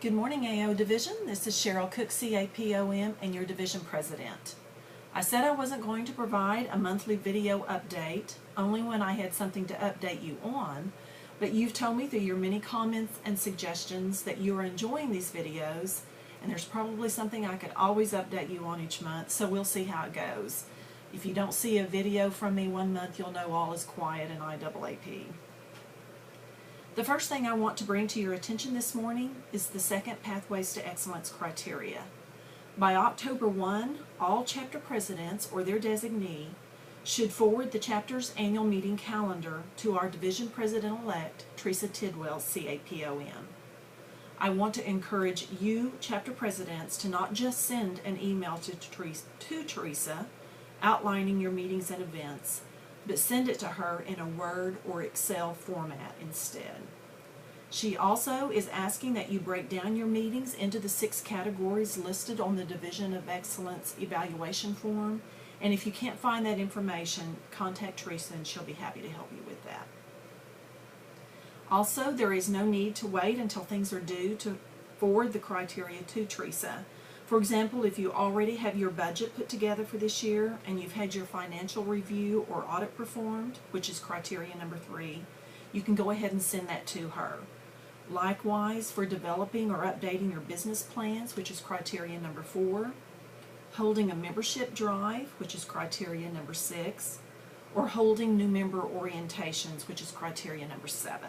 Good morning, AO Division. This is Cheryl Cook, CAPOM, and your Division President. I said I wasn't going to provide a monthly video update, only when I had something to update you on, but you've told me through your many comments and suggestions that you are enjoying these videos, and there's probably something I could always update you on each month, so we'll see how it goes. If you don't see a video from me one month, you'll know all is quiet in IAAP. The first thing I want to bring to your attention this morning is the second Pathways to Excellence criteria. By October 1, all chapter presidents or their designee should forward the chapter's annual meeting calendar to our division president-elect, Teresa Tidwell, CAPOM. I want to encourage you, chapter presidents, to not just send an email to Teresa outlining your meetings and events, but send it to her in a Word or Excel format instead. She also is asking that you break down your meetings into the 6 categories listed on the Division of Excellence evaluation form, and if you can't find that information, contact Teresa and she'll be happy to help you with that. Also, there is no need to wait until things are due to forward the criteria to Teresa. For example, if you already have your budget put together for this year and you've had your financial review or audit performed, which is criteria number 3, you can go ahead and send that to her. Likewise, for developing or updating your business plans, which is criteria number 4, holding a membership drive, which is criteria number 6, or holding new member orientations, which is criteria number 7.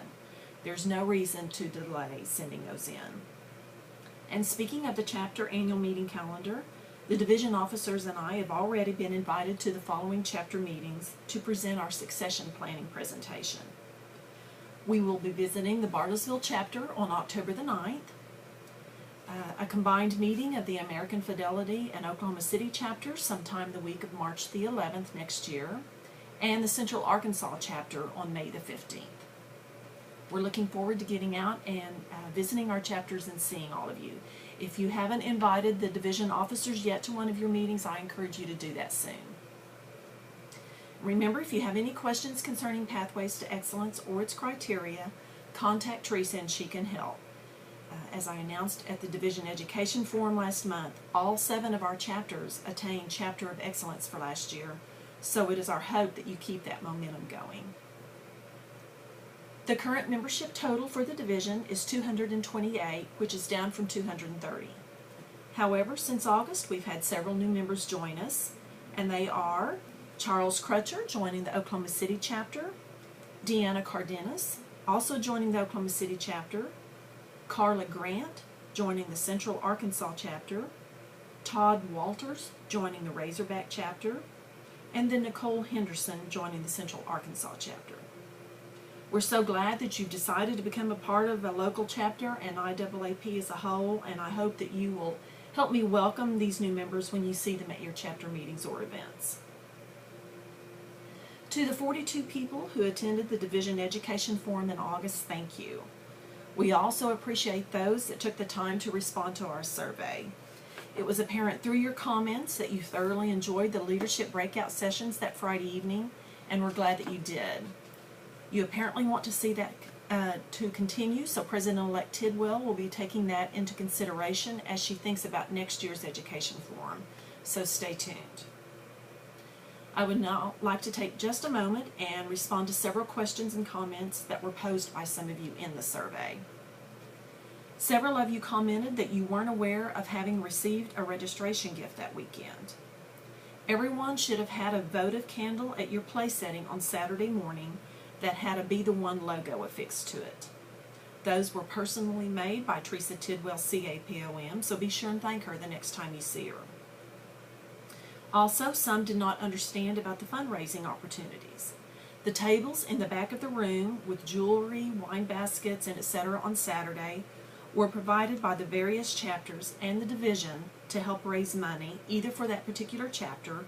There's no reason to delay sending those in. And speaking of the chapter annual meeting calendar, the division officers and I have already been invited to the following chapter meetings to present our succession planning presentation. We will be visiting the Bartlesville chapter on October the 9th, a combined meeting of the American Fidelity and Oklahoma City chapters sometime the week of March the 11th next year, and the Central Arkansas chapter on May the 15th. We're looking forward to getting out and visiting our chapters and seeing all of you. If you haven't invited the division officers yet to one of your meetings, I encourage you to do that soon. Remember, if you have any questions concerning Pathways to Excellence or its criteria, contact Teresa and she can help. As I announced at the Division Education Forum last month, all 7 of our chapters attained Chapter of Excellence for last year, so it is our hope that you keep that momentum going. The current membership total for the division is 228, which is down from 230. However, since August, we've had several new members join us, and they are Charles Crutcher joining the Oklahoma City chapter, Deanna Cardenas also joining the Oklahoma City chapter, Carla Grant joining the Central Arkansas chapter, Todd Walters joining the Razorback chapter, and then Nicole Henderson joining the Central Arkansas chapter. We're so glad that you've decided to become a part of a local chapter and IAAP as a whole, and I hope that you will help me welcome these new members when you see them at your chapter meetings or events. To the 42 people who attended the Division Education Forum in August, thank you. We also appreciate those that took the time to respond to our survey. It was apparent through your comments that you thoroughly enjoyed the leadership breakout sessions that Friday evening, and we're glad that you did. You apparently want to see that to continue, so President-elect Tidwell will be taking that into consideration as she thinks about next year's Education Forum, so stay tuned. I would now like to take just a moment and respond to several questions and comments that were posed by some of you in the survey. Several of you commented that you weren't aware of having received a registration gift that weekend. Everyone should have had a votive candle at your place setting on Saturday morning that had a Be the One logo affixed to it. Those were personally made by Teresa Tidwell, CAPOM, so be sure and thank her the next time you see her. Also, some did not understand about the fundraising opportunities. The tables in the back of the room with jewelry, wine baskets, and etc. on Saturday were provided by the various chapters and the division to help raise money either for that particular chapter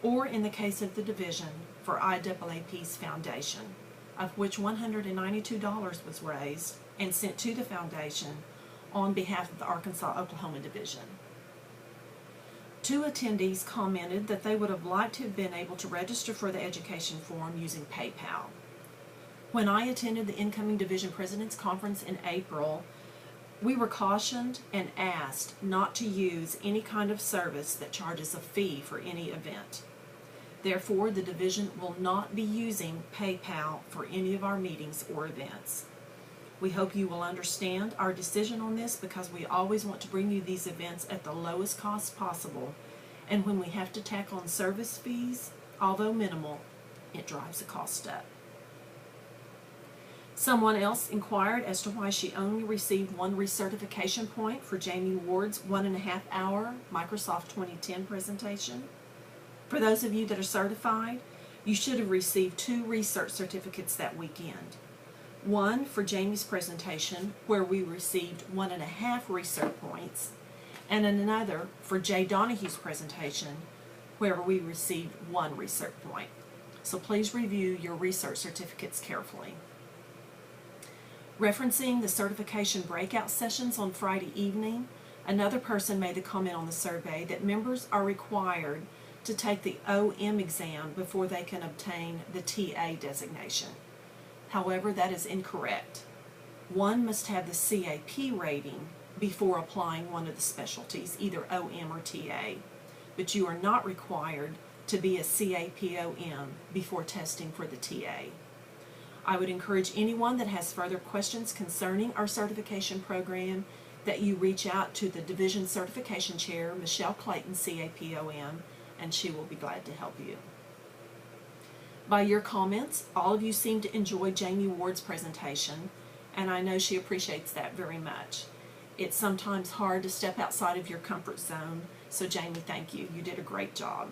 or, in the case of the division, for IAAP's foundation, of which $192 was raised and sent to the foundation on behalf of the Arkansas-Oklahoma division. 2 attendees commented that they would have liked to have been able to register for the education forum using PayPal. When I attended the incoming division president's conference in April, We were cautioned and asked not to use any kind of service that charges a fee for any event. Therefore, the division will not be using PayPal for any of our meetings or events. We hope you will understand our decision on this because we always want to bring you these events at the lowest cost possible, and when we have to tack on service fees, although minimal, it drives the cost up. Someone else inquired as to why she only received one recertification point for Jamie Ward's 1.5-hour Microsoft 2010 presentation. For those of you that are certified, you should have received 2 research certificates that weekend. One for Jamie's presentation, where we received 1.5 research points, and another for Jay Donahue's presentation, where we received 1 research point. So please review your research certificates carefully. Referencing the certification breakout sessions on Friday evening, another person made the comment on the survey that members are required to take the OM exam before they can obtain the TA designation. However, that is incorrect. One must have the CAP rating before applying one of the specialties, either OM or TA, but you are not required to be a CAPOM before testing for the TA. I would encourage anyone that has further questions concerning our certification program that you reach out to the Division Certification Chair, Michelle Clayton, CAPOM, and she will be glad to help you. By your comments, all of you seem to enjoy Jamie Ward's presentation, and I know she appreciates that very much. It's sometimes hard to step outside of your comfort zone, so Jamie, thank you. You did a great job.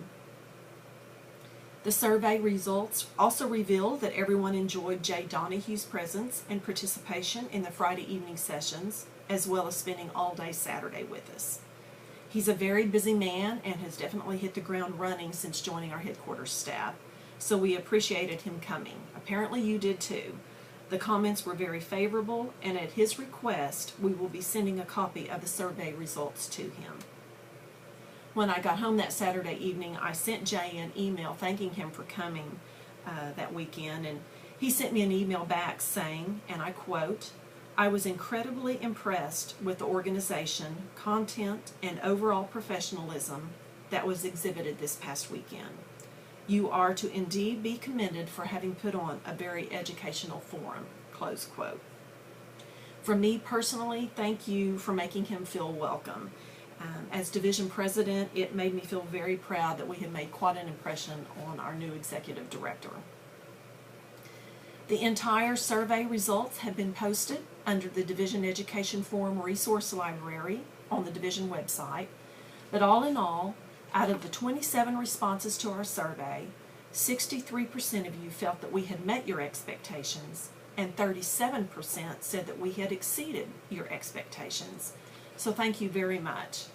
The survey results also reveal that everyone enjoyed Jay Donahue's presence and participation in the Friday evening sessions, as well as spending all day Saturday with us. He's a very busy man and has definitely hit the ground running since joining our headquarters staff, so we appreciated him coming. Apparently you did too. The comments were very favorable, and at his request, we will be sending a copy of the survey results to him. When I got home that Saturday evening, I sent Jay an email thanking him for coming that weekend, and he sent me an email back saying, and I quote, "I was incredibly impressed with the organization, content, and overall professionalism that was exhibited this past weekend. You are to indeed be commended for having put on a very educational forum," close quote. For me personally, thank you for making him feel welcome. As division president, it made me feel very proud that we had made quite an impression on our new executive director. The entire survey results have been posted under the Division Education Forum Resource Library on the Division website, but all in all, out of the 27 responses to our survey, 63% of you felt that we had met your expectations, and 37% said that we had exceeded your expectations. So thank you very much.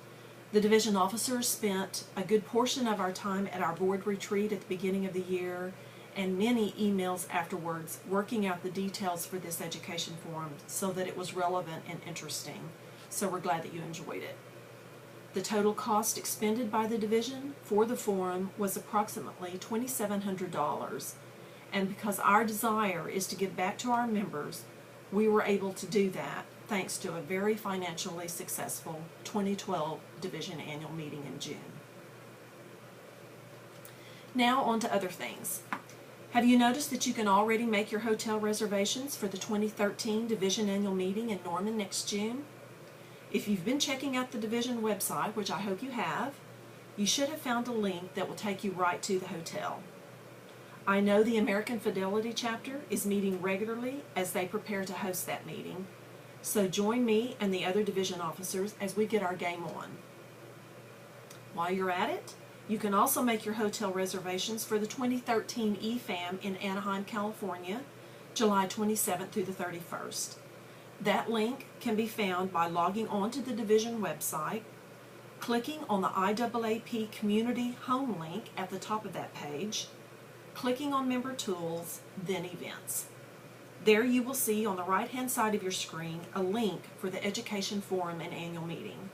The division officers spent a good portion of our time at our board retreat at the beginning of the year, and many emails afterwards working out the details for this education forum so that it was relevant and interesting. So we're glad that you enjoyed it. The total cost expended by the division for the forum was approximately $2,700, and because our desire is to give back to our members, we were able to do that thanks to a very financially successful 2012 division annual meeting in June. Now on to other things. Have you noticed that you can already make your hotel reservations for the 2013 division annual meeting in Norman next June? If you've been checking out the division website, which I hope you have, you should have found a link that will take you right to the hotel. I know the American Fidelity chapter is meeting regularly as they prepare to host that meeting, so join me and the other division officers as we get our game on. While you're at it, you can also make your hotel reservations for the 2013 EFAM in Anaheim, California, July 27th through the 31st. That link can be found by logging on to the division website, clicking on the IAAP Community Home link at the top of that page, clicking on Member Tools, then Events. There you will see on the right-hand side of your screen a link for the Education Forum and Annual Meeting.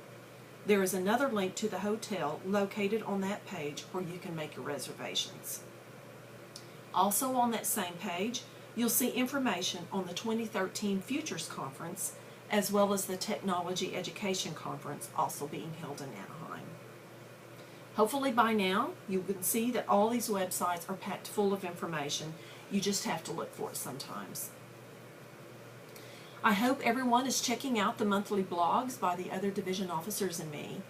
There is another link to the hotel located on that page where you can make your reservations. Also on that same page, you'll see information on the 2013 Futures Conference, as well as the Technology Education Conference also being held in Anaheim. Hopefully by now you can see that all these websites are packed full of information. You just have to look for it sometimes. I hope everyone is checking out the monthly blogs by the other division officers and me.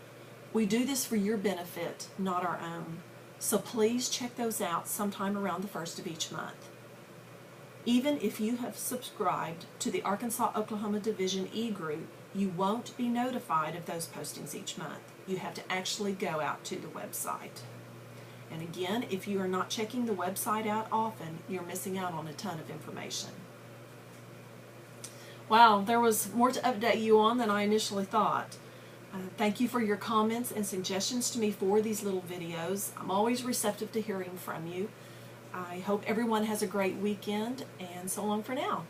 We do this for your benefit, not our own. So please check those out sometime around the first of each month. Even if you have subscribed to the Arkansas-Oklahoma Division e-group, you won't be notified of those postings each month. You have to actually go out to the website. And again, if you are not checking the website out often, you're missing out on a ton of information. Wow, there was more to update you on than I initially thought. Thank you for your comments and suggestions to me for these little videos. I'm always receptive to hearing from you. I hope everyone has a great weekend, and so long for now.